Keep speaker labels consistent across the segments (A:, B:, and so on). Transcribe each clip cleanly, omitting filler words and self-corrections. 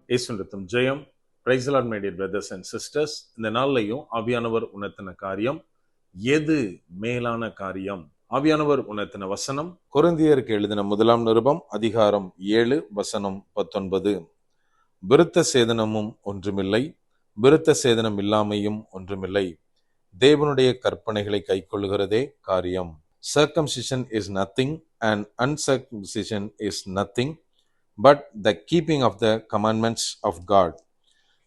A: இயேசுவின் ஜெயம். Praise the lord my dear brothers and sisters. இந்த நாள்லையும் ஆவியானவர் உணர்த்தின காரியம் எது மேலான காரியம். ஆவியானவர் உணர்த்தின வசனம் கொரிந்தியருக்கு எழுதின 1 நிருபம் அதிகாரம் 7 வசனம் 19. விருத்த சேதனமும் ஒன்றுமில்லை, விருத்த சேதனம் இல்லாமையும் ஒன்றுமில்லை, தேவனுடைய கற்பனைகளை கைக்கொள்ளுகிறதே காரியம். Circumcision is nothing and uncircumcision is nothing but the keeping of the commandments of God.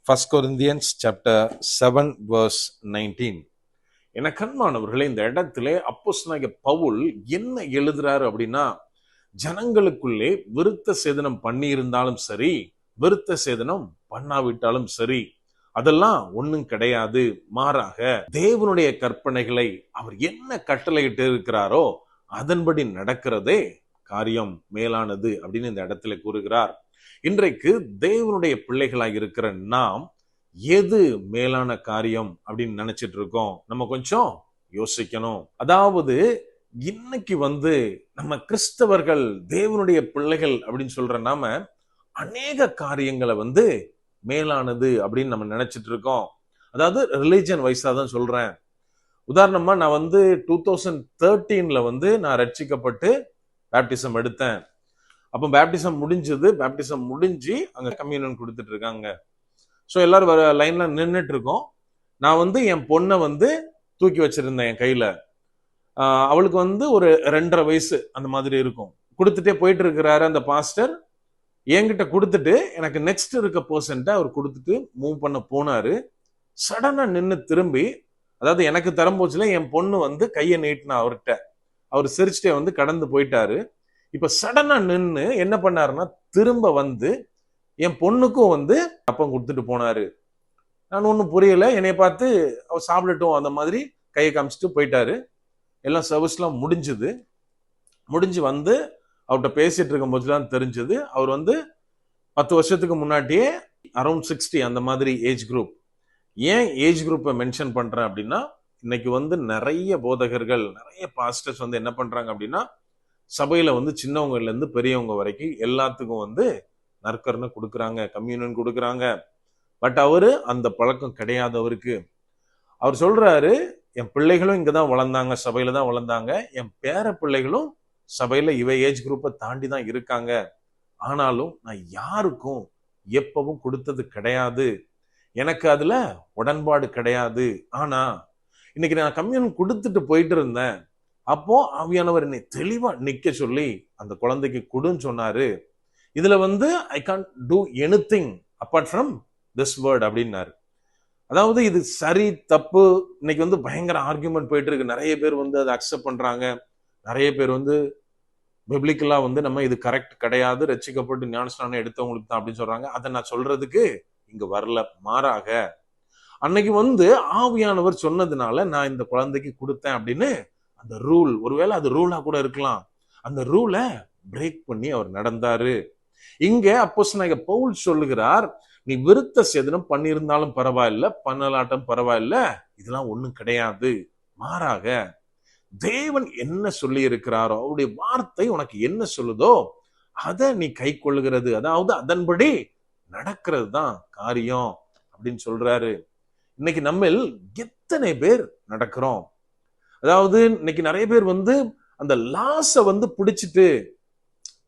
A: 1 Corinthians chapter 7 verse 19. என கண்மானவர்களே, இந்த இடத்திலே அப்போஸ்தலனாகிய பவுல் என்ன எழுதுறாரு அப்படின்னா, ஜனங்களுக்குள்ளே விருத்த சேதனம் பண்ணி இருந்தாலும் சரி, விருத்த சேதனம் பண்ணாவிட்டாலும் சரி, அதெல்லாம் ஒண்ணும் கிடையாது. மாறாக தேவனுடைய கற்பனைகளை அவர் என்ன கட்டளையிட்டு இருக்கிறாரோ அதன்படி நடக்கிறதே காரியம் மேலானது அப்படின்னு இந்த இடத்துல கூறுகிறார். இன்றைக்கு தேவனுடைய பிள்ளைகளாக இருக்கிற நாம் எது மேலான காரியம் அப்படின்னு நினைச்சிட்டு இருக்கோம்? நம்ம கொஞ்சம் யோசிக்கணும். அதாவது இன்னைக்கு நம்ம கிறிஸ்தவர்கள் தேவனுடைய பிள்ளைகள் அப்படின்னு சொல்ற நாம அநேக காரியங்களை மேலானது அப்படின்னு நம்ம நினைச்சிட்டு இருக்கோம். அதாவது ரிலிஜன் வைஸா தான் சொல்றேன். உதாரணமா நான் 2013 நான் ரட்சிக்கப்பட்டு பேப்டிசம் எடுத்தேன். அப்போ பேப்டிசம் முடிஞ்சது. பேப்டிசம் முடிஞ்சு அங்க கம்யூனியன் கொடுத்துட்டு இருக்காங்க. ஸோ எல்லாரும் லைன்ல நின்றுட்டு இருக்கோம். நான் என் பொண்ணை தூக்கி வச்சிருந்தேன் என் கையில. அவளுக்கு ஒரு 2.5 வயசு அந்த மாதிரி இருக்கும். கொடுத்துட்டே போயிட்டு இருக்கிறாரு அந்த பாஸ்டர். என்கிட்ட கொடுத்துட்டு எனக்கு நெக்ஸ்ட் இருக்க பர்சன்ட்ட அவர் கொடுத்துட்டு மூவ் பண்ண போனாரு. சடனா நின்று திரும்பி, அதாவது எனக்கு தரம்போச்சுல என் பொண்ணு கையை நீட்டினா அவர்கிட்ட. அவர் சிரிச்சுட்டே கடந்து போயிட்டாரு. இப்ப சடனா நின்று என்ன பண்ணாருன்னா, திரும்ப என் பொண்ணுக்கும் அப்பம் கொடுத்துட்டு போனாரு. நான் ஒன்றும் புரியல. என்னைய பார்த்து அவர் சாப்பிடட்டும் அந்த மாதிரி கையை காமிச்சிட்டு போயிட்டாரு. எல்லாம் சர்வீஸ்லாம் முடிஞ்சுது. முடிஞ்சு அவர்கிட்ட பேசிட்டு இருக்கும் போதுதான் தெரிஞ்சது, அவர் 10 வருஷத்துக்கு முன்னாடியே அரௌண்ட் 60 அந்த மாதிரி ஏஜ் குரூப். ஏன் ஏஜ் குரூப்பை மென்ஷன் பண்றேன் அப்படின்னா, இன்னைக்கு நிறைய போதகர்கள், நிறைய பாஸ்டர்ஸ் என்ன பண்றாங்க அப்படின்னா, சபையில சின்னவங்கல இருந்து பெரியவங்க வரைக்கும் எல்லாத்துக்கும் நற்கரணை கொடுக்குறாங்க, கம்யூனியன் கொடுக்குறாங்க. பட் அவரு அந்த பழக்கம் கிடையாது அவருக்கு. அவர் சொல்றாரு, என் பிள்ளைகளும் இங்கதான் வளர்ந்தாங்க, சபையில தான் வளர்ந்தாங்க, என் பேர பிள்ளைகளும் சபையில ஏஜ் குரூப்பை தாண்டி தான் இருக்காங்க. ஆனாலும் நான் யாருக்கும் எப்பவும் கொடுத்தது கிடையாது, எனக்கு அதுல உடன்பாடு கிடையாது. ஆனா இன்னைக்கு நான் கம்யூனியன் கொடுத்துட்டு போயிட்டு இருந்தேன். அப்போ ஆவியானவர் என்னை தெளிவா நிக்க சொல்லி அந்த குழந்தைக்கு கொடுன்னு சொன்னாரு. இதுல I can't two anything apart from this word அப்படின்னாரு. அதாவது இது சரி தப்பு இன்னைக்கு பயங்கர ஆர்கியூமெண்ட் போயிட்டு இருக்கு. நிறைய பேர் அதை அக்செப்ட் பண்றாங்க. நிறைய பேர் பிப்ளிக்கலா நம்ம இது கரெக்ட் கிடையாது, ரட்சிக்கப்பட்டு ஞானஸ்நானம் எடுத்தவங்களுக்கு தான் அப்படின்னு சொல்றாங்க. அதை நான் சொல்றதுக்கு இங்க வரல. மாறாக அன்னைக்கு ஆவியானவர் சொன்னதுனால நான் இந்த குழந்தைக்கு கொடுத்தேன் அப்படின்னு அந்த ரூல், ஒருவேளை அது ரூலா கூட இருக்கலாம், அந்த ரூலை பிரேக் பண்ணி அவர் நடந்தாரு. இங்க அப்போஸ்தலனாகிய பவுல் சொல்லுகிறார், நீ விருத்த சேதனம் பண்ணியிருந்தாலும் பரவாயில்ல, பண்ணலாட்டம் பரவாயில்ல, இதெல்லாம் ஒண்ணும் கிடையாது. மாறாக தேவன் என்ன சொல்லி இருக்கிறாரோ, அவருடைய வார்த்தை உனக்கு என்ன சொல்லுதோ அதை நீ கை கொள்ளுகிறது, அதாவது அதன்படி நடக்கிறது தான் காரியம் அப்படின்னு சொல்றாரு. இன்னைக்கு நம்ம எத்தனை பேர் நடக்கிறோம்? அதாவது இன்னைக்கு நிறைய பேர் அந்த லாஸ பிடிச்சிட்டு,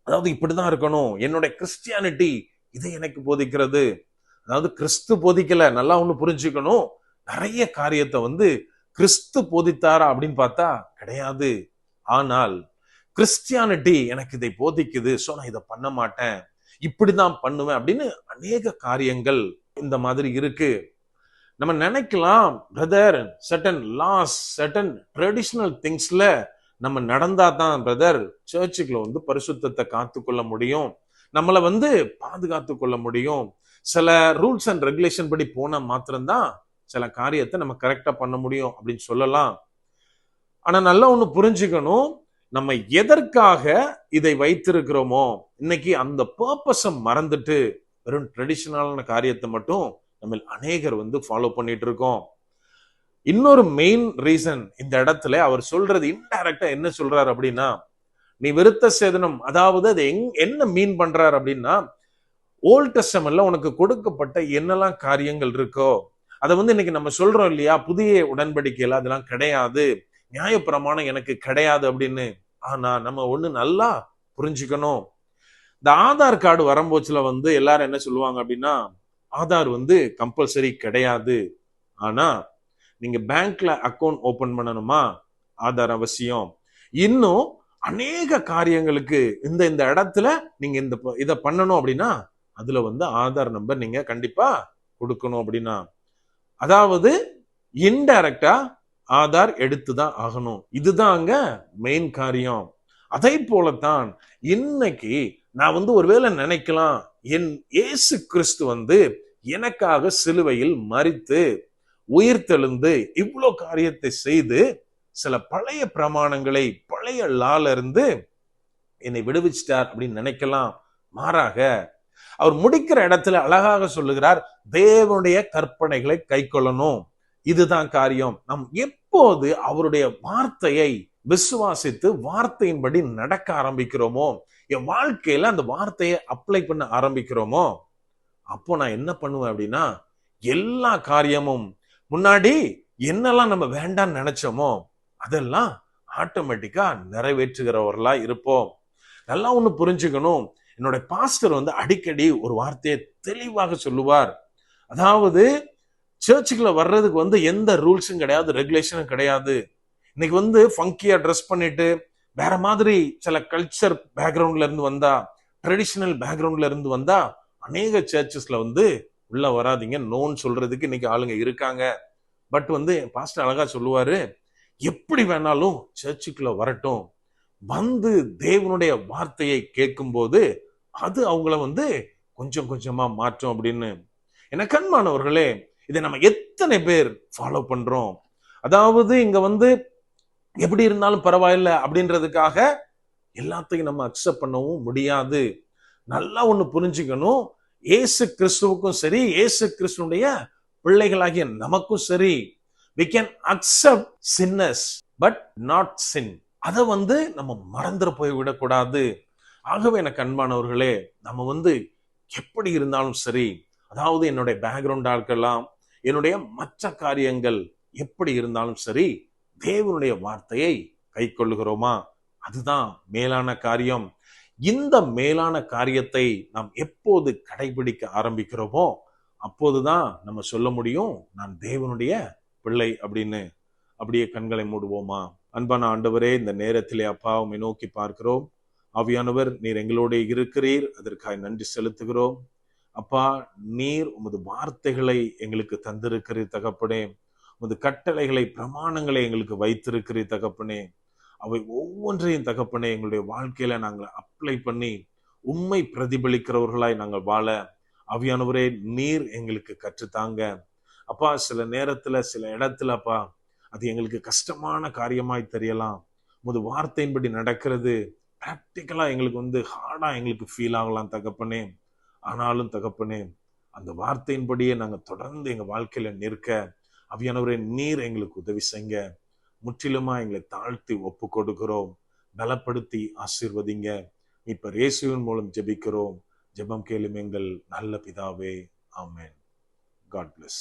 A: அதாவது இப்படிதான் இருக்கணும், என்னோட கிறிஸ்டியானிட்டி இதை எனக்கு போதிக்கிறது. அதாவது கிறிஸ்து போதிக்கல, நல்லா ஒண்ணு புரிஞ்சுக்கணும். நிறைய காரியத்தை கிறிஸ்து போதித்தாரா அப்படின்னு பார்த்தா கிடையாது. ஆனால் கிறிஸ்டியானிட்டி எனக்கு இதை போதிக்குது, சோ நான் இதை பண்ண மாட்டேன், இப்படிதான் பண்ணுவேன் அப்படின்னு அநேக காரியங்கள் இந்த மாதிரி இருக்கு. நம்ம நினைக்கலாம், brother certain laws, certain traditional திங்ஸ்ல நம்ம நடந்தா தான் பிரதர் சர்ச்சுக்குள்ள பரிசுத்தத்தை காத்துக்கொள்ள முடியும், நம்மளை பாதுகாத்து கொள்ள முடியும், சில ரூல்ஸ் அண்ட் ரெகுலேஷன் படி போனா மாத்திரம்தான் சில காரியத்தை நம்ம கரெக்டா பண்ண முடியும் அப்படின்னு சொல்லலாம். ஆனா நல்லா ஒண்ணு புரிஞ்சுக்கணும், நம்ம எதற்காக இதை வைத்திருக்கிறோமோ இன்னைக்கு அந்த பர்பஸை மறந்துட்டு வெறும் ட்ரெடிஷனலான காரியத்தை மட்டும் நம்ம அநேகர் ஃபாலோ பண்ணிட்டு இருக்கோம். இன்னொரு மெயின் ரீசன் இந்த இடத்துல அவர் சொல்றது இன்டைரக்டா என்ன சொல்றாரு அப்படின்னா, நீ விருத்த சேதனம், அதாவது அது என்ன மீன் பண்றாரு அப்படின்னா, ஓல்ட் டெஸ்டமென்ட்ல உனக்கு கொடுக்கப்பட்ட என்னெல்லாம் காரியங்கள் இருக்கோ அதை வந்து இன்னைக்கு நம்ம சொல்றோம் இல்லையா, புதிய உடன்படிக்கையில அதெல்லாம் கிடையாது, நியாயப்பிரமாணம் எனக்கு கிடையாது அப்படின்னு. ஆனா நம்ம ஒண்ணு நல்லா புரிஞ்சுக்கணும். இந்த ஆதார் கார்டு வரும்போச்சுல வந்து எல்லாரும் என்ன சொல்லுவாங்க அப்படின்னா, ஆதார் வந்து கம்பல்சரி கிடையாது. ஆனா நீங்க பேங்க்ல அக்கௌண்ட் ஓபன் பண்ணணுமா, ஆதார் அவசியம். இன்னும் அநேக காரியங்களுக்கு இந்த இந்த இடத்துல நீங்க இந்த இதை பண்ணணும் அப்படின்னா அதுல வந்து ஆதார் நம்பர் நீங்க கண்டிப்பா கொடுக்கணும் அப்படின்னா, அதாவது இன்டைரக்டா ஆதார் எடுத்துதான் ஆகணும். இதுதான் அங்க மெயின் காரியம். அதை போலத்தான் இன்னைக்கு நான் வந்து ஒருவேளை நினைக்கலாம், என் இயேசு கிறிஸ்து வந்து எனக்காக சிலுவையில் மரித்து உயிர்த்தெழுந்து இவ்வளோ காரியத்தை செய்து சில பழைய பிரமாணங்களை பழைய லால இருந்து என்னை விடுவிச்சிட்டார் அப்படின்னு நினைக்கலாம். மாறாக அவர் முடிக்கிற இடத்துல அழகாக சொல்லுகிறார், தேவனுடைய கற்பனைகளை கை கொள்ளணும். இதுதான் காரியம். நாம் எப்போது அவருடைய வார்த்தையை விசுவாசித்து வார்த்தையின்படி நடக்க ஆரம்பிக்கிறோமோ, என் வாழ்க்கையில அந்த வார்த்தையை அப்ளை பண்ண ஆரம்பிக்கிறோமோ, அப்போ நான் என்ன பண்ணுவேன் அப்படின்னா, எல்லா காரியமும் முன்னாடி என்னெல்லாம் நம்ம வேண்டாம்னு நினைச்சோமோ அதெல்லாம் ஆட்டோமேட்டிக்கா நிறைவேற்றுகிறவர்களா இருப்போம். நல்லா ஒண்ணு புரிஞ்சுக்கணும், என்னோட பாஸ்டர் வந்து அடிக்கடி ஒரு வார்த்தையை தெளிவாக சொல்லுவார். அதாவது சர்ச்சுக்குள்ள வர்றதுக்கு வந்து எந்த ரூல்ஸும் கிடையாது, ரெகுலேஷனும் கிடையாது. இன்னைக்கு வந்து ஃபங்கியா ட்ரெஸ் பண்ணிட்டு வேற மாதிரி சில கல்ச்சர் பேக்ரவுண்ட்ல இருந்து வந்தா, ட்ரெடிஷனல் பேக்ரவுண்ட்ல இருந்து வந்தா அநேக சர்ச்சஸ்ல வந்து உள்ள வராதிங்க, நோன்னு சொல்றதுக்கு இன்னைக்கு ஆளுங்க இருக்காங்க. பட் வந்து பாஸ்டர் அழகா சொல்லுவாரு, எப்படி வேணாலும் சர்ச்சுக்குள்ள வரட்டும், வந்து தேவனுடைய வார்த்தையை கேட்கும் போது அது அவங்கள வந்து கொஞ்சம் கொஞ்சமா மாற்றும் அப்படின்னு. எனக்கு அன்பானவர்களே, இதை நம்ம எத்தனை பேர் ஃபாலோ பண்றோம்? அதாவது இங்க வந்து எப்படி இருந்தாலும் பரவாயில்ல அப்படின்றதுக்காக எல்லாத்தையும் நம்ம அக்செப்ட் பண்ணவும் முடியாது. நல்லா ஒண்ணு புரிஞ்சுக்கணும், இயேசு கிறிஸ்துவுக்கும் சரி, இயேசு கிறிஸ்துடைய பிள்ளைகளாகிய நமக்கும் சரி, we can accept sinners but not sin. அதை வந்து நம்ம மறந்துட போய் விடக்கூடாது. ஆகவே எனக்கு அன்பானவர்களே, நம்ம வந்து எப்படி இருந்தாலும் சரி, அதாவது என்னுடைய பேக்ரவுண்டா இருக்கலாம், என்னுடைய மற்ற காரியங்கள் எப்படி இருந்தாலும் சரி, தேவனுடைய வார்த்தையை கை கொள்ளுகிறோமா, அதுதான் மேலான காரியம். இந்த மேலான காரியத்தை நாம் எப்போது கடைபிடிக்க ஆரம்பிக்கிறோமோ அப்போதுதான் நம்ம சொல்ல முடியும், நான் தேவனுடைய பிள்ளை அப்படின்னு. அப்படியே கண்களை மூடுவோமா? அன்பான ஆண்டவரே, இந்த நேரத்திலே அப்பா உம்மை நோக்கி பார்க்கிறோம். ஆவியானவர், நீர் எங்களோட இருக்கிறீர், அதற்காக நன்றி செலுத்துகிறோம். அப்பா, நீர் உமது வார்த்தைகளை எங்களுக்கு தந்திருக்கிறீர் தகப்பனே. உமது கட்டளைகளை பிரமாணங்களை எங்களுக்கு வைத்திருக்கிறீர் தகப்பனே. அவை ஒவ்வொன்றையும் தகப்பனே எங்களுடைய வாழ்க்கையில நாங்கள் அப்ளை பண்ணி உம்மை பிரதிபலிக்கிறவர்களாய் நாங்கள் வாழ ஆவியானவரே நீர் எங்களுக்கு கற்றுத்தாங்க. அப்பா, சில நேரத்துல சில இடத்துல அப்பா அது எங்களுக்கு கஷ்டமான காரியமாய் தெரியலாம். உமது வார்த்தையின்படி நடக்கிறது பிராக்டிக்கலா எங்களுக்கு வந்து ஹார்டா எங்களுக்கு ஃபீல் ஆகலாம் தகப்பனே. ஆனாலும் தகப்பனே, அந்த வார்த்தையின்படியே நாங்க தொடர்ந்து எங்க வாழ்க்கையில நிற்க ஆவியானவரே நீர் எங்களுக்கு உதவி செய்யுங்க. முற்றிலுமா எங்களை தாழ்த்தி ஒப்பு கொடுக்கிறோம். பலப்படுத்தி ஆசீர்வதிங்க. இப்ப இயேசுவின் மூலம் ஜெபிக்கிறோம். ஜெபம் கேளும் எங்கள் நல்ல பிதாவே. ஆமென். God bless.